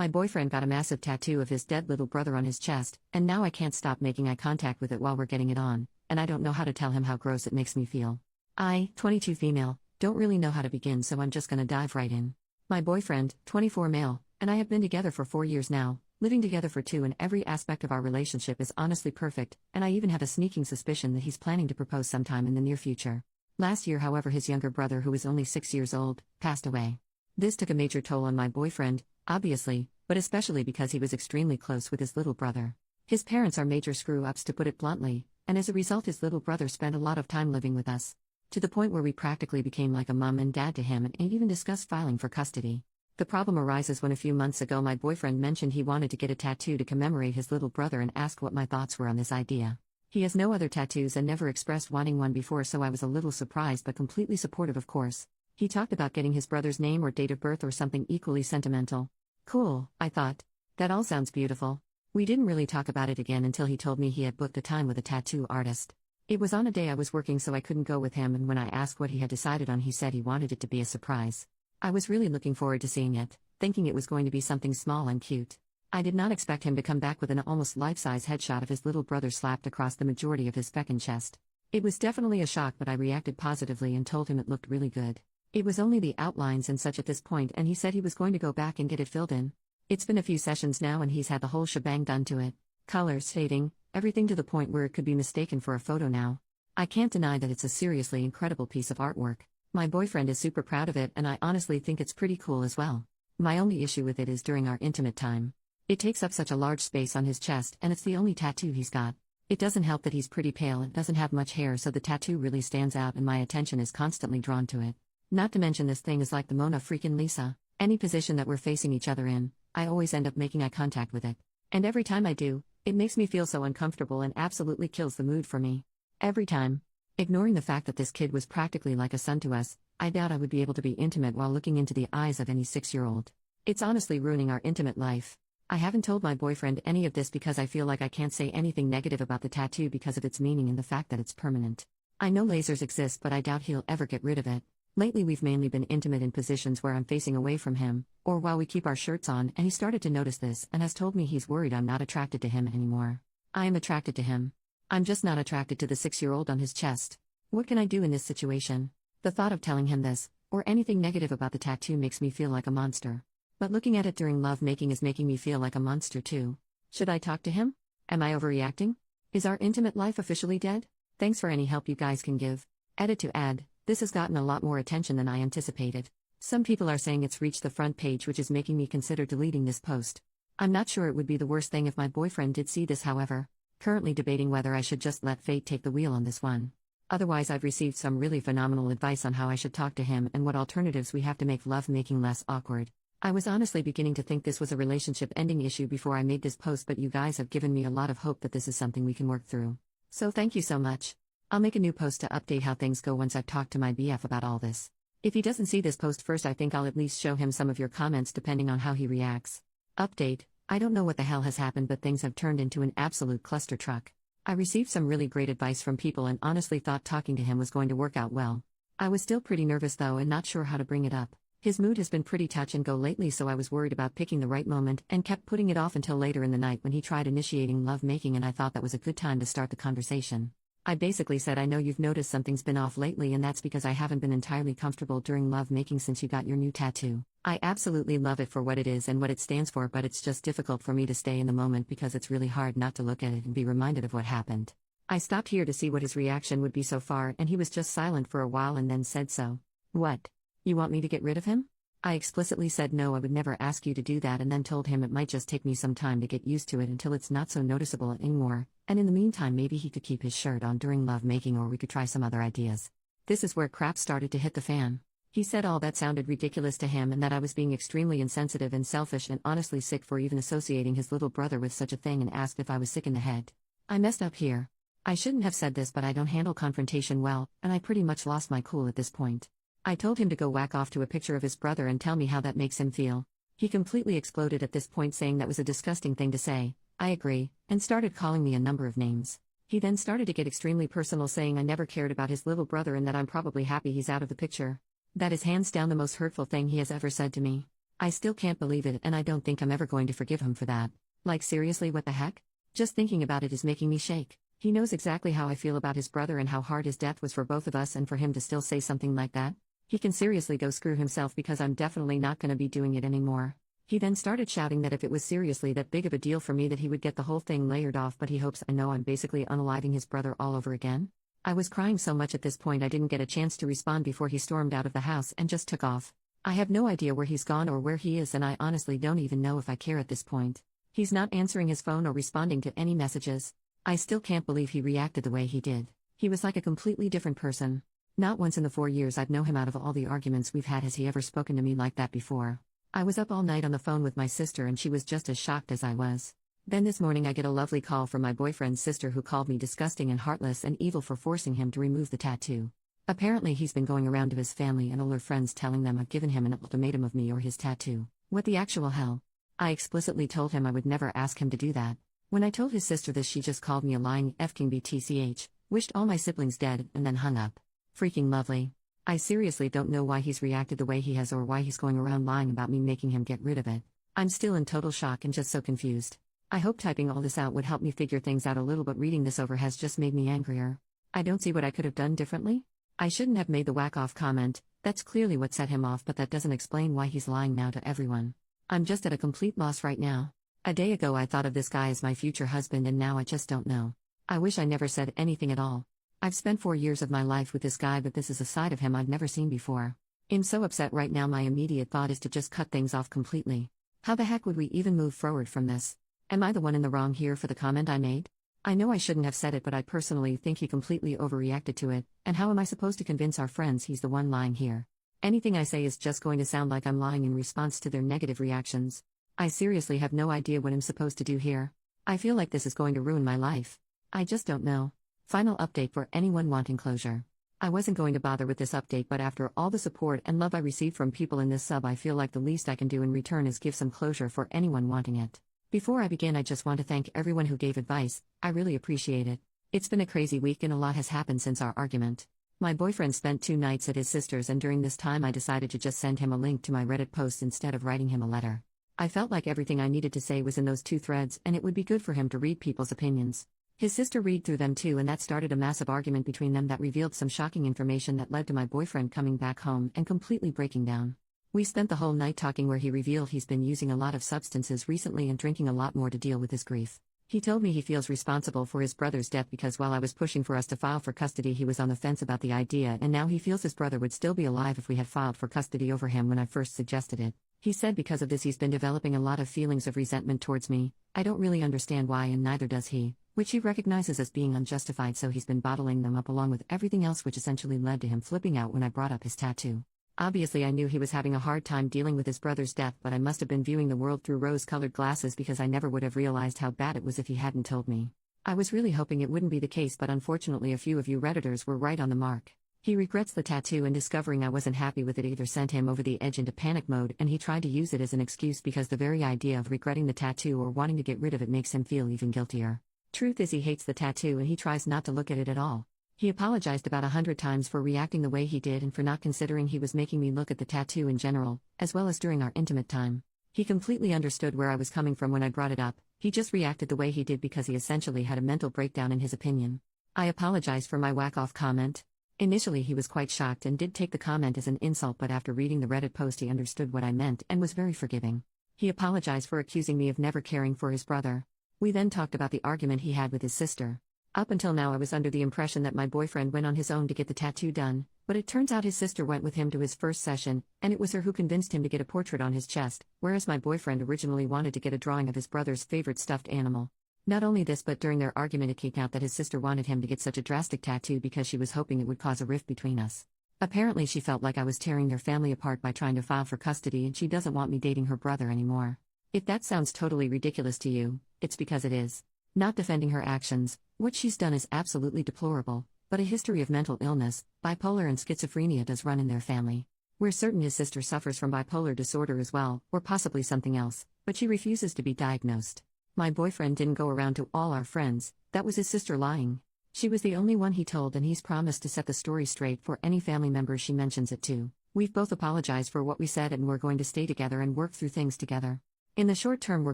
My boyfriend got a massive tattoo of his dead little brother on his chest, and now I can't stop making eye contact with it while we're getting it on, and I don't know how to tell him how gross it makes me feel. I, 22 female, don't really know how to begin, so I'm just gonna dive right in. My boyfriend, 24 male, and I have been together for 4 years now, living together for 2, and every aspect of our relationship is honestly perfect, and I even have a sneaking suspicion that he's planning to propose sometime in the near future. Last year, however, his younger brother, who is only 6 years old, passed away. This took a major toll on my boyfriend, obviously, but especially because he was extremely close with his little brother. His parents are major screw-ups, to put it bluntly, and as a result his little brother spent a lot of time living with us, to the point where we practically became like a mom and dad to him and even discussed filing for custody. The problem arises when a few months ago my boyfriend mentioned he wanted to get a tattoo to commemorate his little brother and asked what my thoughts were on this idea. He has no other tattoos and never expressed wanting one before, so I was a little surprised but completely supportive, of course. He talked about getting his brother's name or date of birth or something equally sentimental. Cool, I thought. That all sounds beautiful. We didn't really talk about it again until he told me he had booked a time with a tattoo artist. It was on a day I was working, so I couldn't go with him, and when I asked what he had decided on, he said he wanted it to be a surprise. I was really looking forward to seeing it, thinking it was going to be something small and cute. I did not expect him to come back with an almost life-size headshot of his little brother slapped across the majority of his back and chest. It was definitely a shock, but I reacted positively and told him it looked really good. It was only the outlines and such at this point, and he said he was going to go back and get it filled in. It's been a few sessions now and he's had the whole shebang done to it. Colors, fading, everything, to the point where it could be mistaken for a photo now. I can't deny that it's a seriously incredible piece of artwork. My boyfriend is super proud of it, and I honestly think it's pretty cool as well. My only issue with it is during our intimate time. It takes up such a large space on his chest, and it's the only tattoo he's got. It doesn't help that he's pretty pale and doesn't have much hair, so the tattoo really stands out and my attention is constantly drawn to it. Not to mention this thing is like the Mona freaking Lisa. Any position that we're facing each other in, I always end up making eye contact with it. And every time I do, it makes me feel so uncomfortable and absolutely kills the mood for me. Every time. Ignoring the fact that this kid was practically like a son to us, I doubt I would be able to be intimate while looking into the eyes of any 6-year-old. It's honestly ruining our intimate life. I haven't told my boyfriend any of this because I feel like I can't say anything negative about the tattoo because of its meaning and the fact that it's permanent. I know lasers exist, but I doubt he'll ever get rid of it. Lately we've mainly been intimate in positions where I'm facing away from him, or while we keep our shirts on, and he started to notice this and has told me he's worried I'm not attracted to him anymore. I am attracted to him. I'm just not attracted to the 6-year-old on his chest. What can I do in this situation? The thought of telling him this, or anything negative about the tattoo, makes me feel like a monster. But looking at it during love making is making me feel like a monster too. Should I talk to him? Am I overreacting? Is our intimate life officially dead? Thanks for any help you guys can give. Edit to add, this has gotten a lot more attention than I anticipated. Some people are saying it's reached the front page, which is making me consider deleting this post. I'm not sure it would be the worst thing if my boyfriend did see this, however. Currently debating whether I should just let fate take the wheel on this one. Otherwise, I've received some really phenomenal advice on how I should talk to him and what alternatives we have to make love making less awkward. I was honestly beginning to think this was a relationship ending issue before I made this post, but you guys have given me a lot of hope that this is something we can work through. So thank you so much. I'll make a new post to update how things go once I've talked to my BF about all this. If he doesn't see this post first, I think I'll at least show him some of your comments depending on how he reacts. Update: I don't know what the hell has happened, but things have turned into an absolute cluster truck. I received some really great advice from people and honestly thought talking to him was going to work out well. I was still pretty nervous though and not sure how to bring it up. His mood has been pretty touch and go lately, so I was worried about picking the right moment and kept putting it off until later in the night when he tried initiating love making, and I thought that was a good time to start the conversation. I basically said, I know you've noticed something's been off lately, and that's because I haven't been entirely comfortable during love making since you got your new tattoo. I absolutely love it for what it is and what it stands for, but it's just difficult for me to stay in the moment because it's really hard not to look at it and be reminded of what happened. I stopped here to see what his reaction would be so far, and he was just silent for a while and then said, so, what? You want me to get rid of him? I explicitly said no, I would never ask you to do that, and then told him it might just take me some time to get used to it until it's not so noticeable anymore, and in the meantime maybe he could keep his shirt on during love making, or we could try some other ideas. This is where crap started to hit the fan. He said all that sounded ridiculous to him and that I was being extremely insensitive and selfish and honestly sick for even associating his little brother with such a thing, and asked if I was sick in the head. I messed up here. I shouldn't have said this, but I don't handle confrontation well, and I pretty much lost my cool at this point. I told him to go whack off to a picture of his brother and tell me how that makes him feel. He completely exploded at this point, saying that was a disgusting thing to say. I agree, and started calling me a number of names. He then started to get extremely personal, saying I never cared about his little brother and that I'm probably happy he's out of the picture. That is hands down the most hurtful thing he has ever said to me. I still can't believe it, and I don't think I'm ever going to forgive him for that. Like, seriously, what the heck? Just thinking about it is making me shake. He knows exactly how I feel about his brother and how hard his death was for both of us, and for him to still say something like that? He can seriously go screw himself, because I'm definitely not gonna be doing it anymore. He then started shouting that if it was seriously that big of a deal for me, that he would get the whole thing layered off, but he hopes I know I'm basically unaliving his brother all over again. I was crying so much at this point I didn't get a chance to respond before he stormed out of the house and just took off. I have no idea where he's gone or where he is, and I honestly don't even know if I care at this point. He's not answering his phone or responding to any messages. I still can't believe he reacted the way he did. He was like a completely different person. Not once in the 4 years I've known him, out of all the arguments we've had, has he ever spoken to me like that before. I was up all night on the phone with my sister, and she was just as shocked as I was. Then this morning I get a lovely call from my boyfriend's sister, who called me disgusting and heartless and evil for forcing him to remove the tattoo. Apparently he's been going around to his family and older friends telling them I've given him an ultimatum of me or his tattoo. What the actual hell? I explicitly told him I would never ask him to do that. When I told his sister this, she just called me a lying f-king btch, wished all my siblings dead, and then hung up. Freaking lovely. I seriously don't know why he's reacted the way he has, or why he's going around lying about me making him get rid of it. I'm still in total shock and just so confused. I hope typing all this out would help me figure things out a little, but reading this over has just made me angrier. I don't see what I could have done differently. I shouldn't have made the whack-off comment. That's clearly what set him off, but that doesn't explain why he's lying now to everyone. I'm just at a complete loss right now. A day ago I thought of this guy as my future husband, and now I just don't know. I wish I never said anything at all. I've spent 4 years of my life with this guy, but this is a side of him I've never seen before. I'm so upset right now. My immediate thought is to just cut things off completely. How the heck would we even move forward from this? Am I the one in the wrong here for the comment I made? I know I shouldn't have said it, but I personally think he completely overreacted to it, and how am I supposed to convince our friends he's the one lying here? Anything I say is just going to sound like I'm lying in response to their negative reactions. I seriously have no idea what I'm supposed to do here. I feel like this is going to ruin my life. I just don't know. Final update for anyone wanting closure. I wasn't going to bother with this update, but after all the support and love I received from people in this sub, I feel like the least I can do in return is give some closure for anyone wanting it. Before I begin, I just want to thank everyone who gave advice. I really appreciate it. It's been a crazy week and a lot has happened since our argument. My boyfriend spent 2 nights at his sister's, and during this time I decided to just send him a link to my Reddit post instead of writing him a letter. I felt like everything I needed to say was in those 2 threads, and it would be good for him to read people's opinions. His sister read through them too, and that started a massive argument between them that revealed some shocking information that led to my boyfriend coming back home and completely breaking down. We spent the whole night talking, where he revealed he's been using a lot of substances recently and drinking a lot more to deal with his grief. He told me he feels responsible for his brother's death because while I was pushing for us to file for custody, he was on the fence about the idea, and now he feels his brother would still be alive if we had filed for custody over him when I first suggested it. He said because of this he's been developing a lot of feelings of resentment towards me. I don't really understand why, and neither does he, which he recognizes as being unjustified, so he's been bottling them up along with everything else, which essentially led to him flipping out when I brought up his tattoo. Obviously I knew he was having a hard time dealing with his brother's death, but I must have been viewing the world through rose-colored glasses, because I never would have realized how bad it was if he hadn't told me. I was really hoping it wouldn't be the case, but unfortunately a few of you Redditors were right on the mark. He regrets the tattoo, and discovering I wasn't happy with it either sent him over the edge into panic mode, and he tried to use it as an excuse because the very idea of regretting the tattoo or wanting to get rid of it makes him feel even guiltier. Truth is, he hates the tattoo and he tries not to look at it at all. He apologized about 100 times for reacting the way he did and for not considering he was making me look at the tattoo in general, as well as during our intimate time. He completely understood where I was coming from when I brought it up. He just reacted the way he did because he essentially had a mental breakdown in his opinion. I apologized for my whack-off comment. Initially he was quite shocked and did take the comment as an insult, but after reading the Reddit post he understood what I meant and was very forgiving. He apologized for accusing me of never caring for his brother. We then talked about the argument he had with his sister. Up until now I was under the impression that my boyfriend went on his own to get the tattoo done, but it turns out his sister went with him to his first session, and it was her who convinced him to get a portrait on his chest, whereas my boyfriend originally wanted to get a drawing of his brother's favorite stuffed animal. Not only this, but during their argument it came out that his sister wanted him to get such a drastic tattoo because she was hoping it would cause a rift between us. Apparently she felt like I was tearing their family apart by trying to file for custody, and she doesn't want me dating her brother anymore. If that sounds totally ridiculous to you, it's because it is. Not defending her actions, what she's done is absolutely deplorable, but a history of mental illness, bipolar and schizophrenia does run in their family. We're certain his sister suffers from bipolar disorder as well, or possibly something else, but she refuses to be diagnosed. My boyfriend didn't go around to all our friends, that was his sister lying. She was the only one he told, and he's promised to set the story straight for any family members she mentions it to. We've both apologized for what we said and we're going to stay together and work through things together. In the short term, we're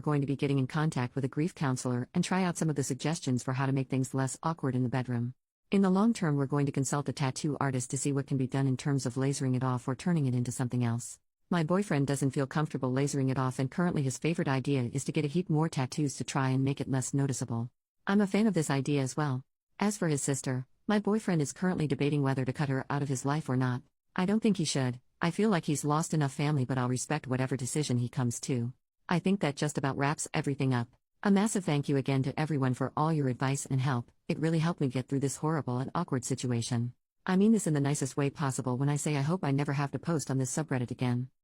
going to be getting in contact with a grief counselor and try out some of the suggestions for how to make things less awkward in the bedroom. In the long term, we're going to consult a tattoo artist to see what can be done in terms of lasering it off or turning it into something else. My boyfriend doesn't feel comfortable lasering it off, and currently his favorite idea is to get a heap more tattoos to try and make it less noticeable. I'm a fan of this idea as well. As for his sister, my boyfriend is currently debating whether to cut her out of his life or not. I don't think he should. I feel like he's lost enough family, but I'll respect whatever decision he comes to. I think that just about wraps everything up. A massive thank you again to everyone for all your advice and help. It really helped me get through this horrible and awkward situation. I mean this in the nicest way possible when I say I hope I never have to post on this subreddit again.